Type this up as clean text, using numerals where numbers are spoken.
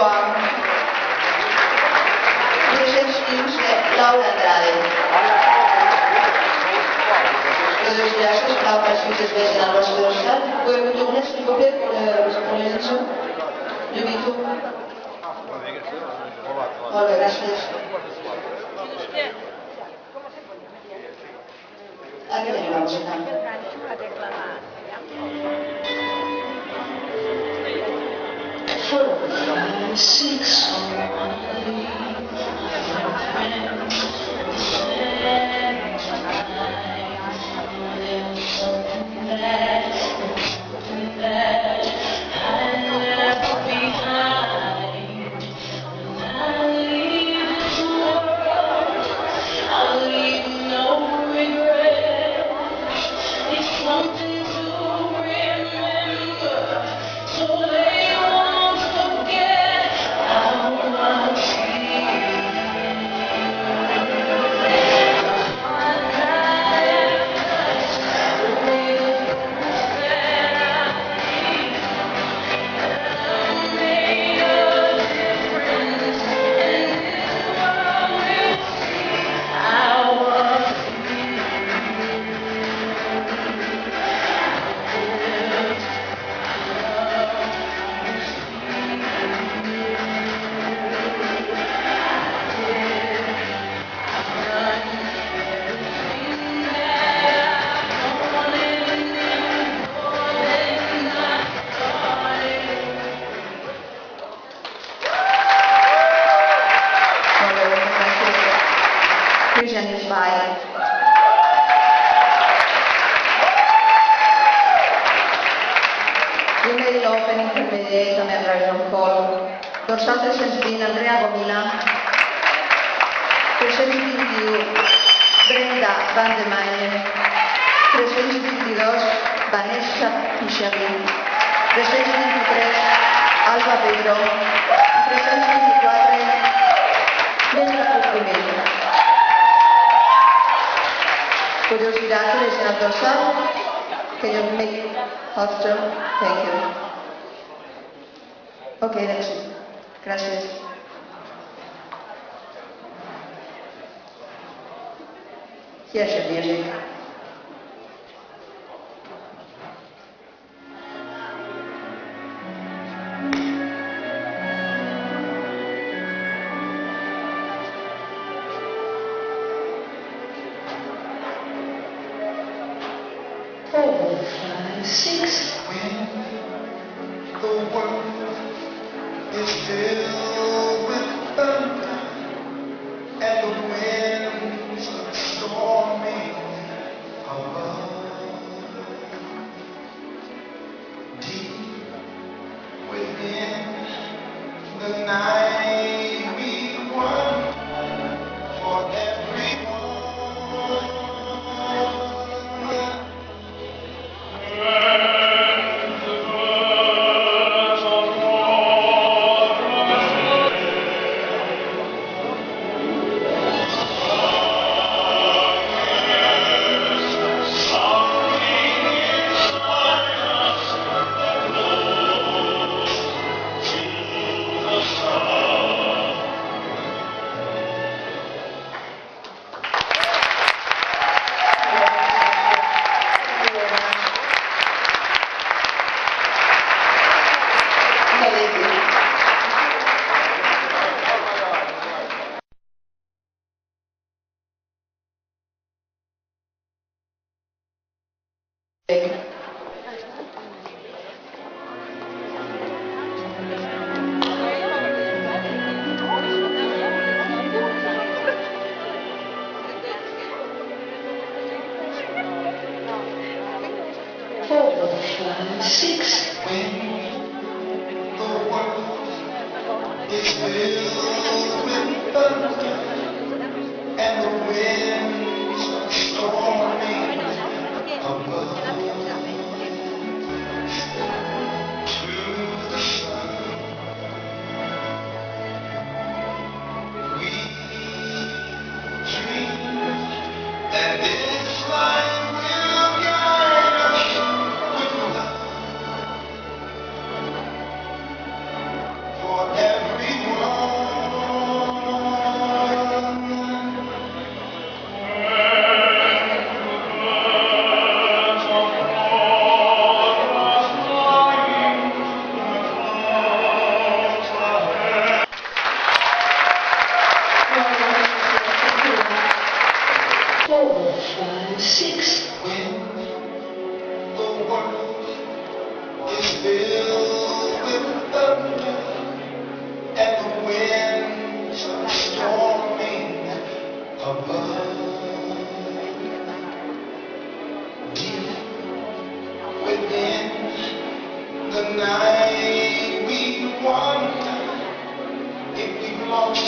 Joan. Josep Quince, Laura Andrade. Tots gràcies, cal que els fills es vegin al vostre dorsal. Podem fer una, s'il vous plaît, pour les leçons? Lluito. Molt bé, gràcies. Aquí tenim la música. Presented by Women Open Intermediate American Hall, dorsal 320 Andrea Gomila, 321 Brenda Van de Mayen, 322 Vanessa Pichari, 323 Alba Pedro, 324 Brenda Cucumella. Curiosidad de Senat dorsal. Can you make after? Thank you. Okay, that's it. Gracias. Here's your music. When the world is filled with thunder and the winds are storming above, deep within the night we wonder for everyone. Six when the world is filled with thunder and the winds are storming above, to the sun we dream that this life will guide us with love. For every above, deep within the night we wander. If we've lost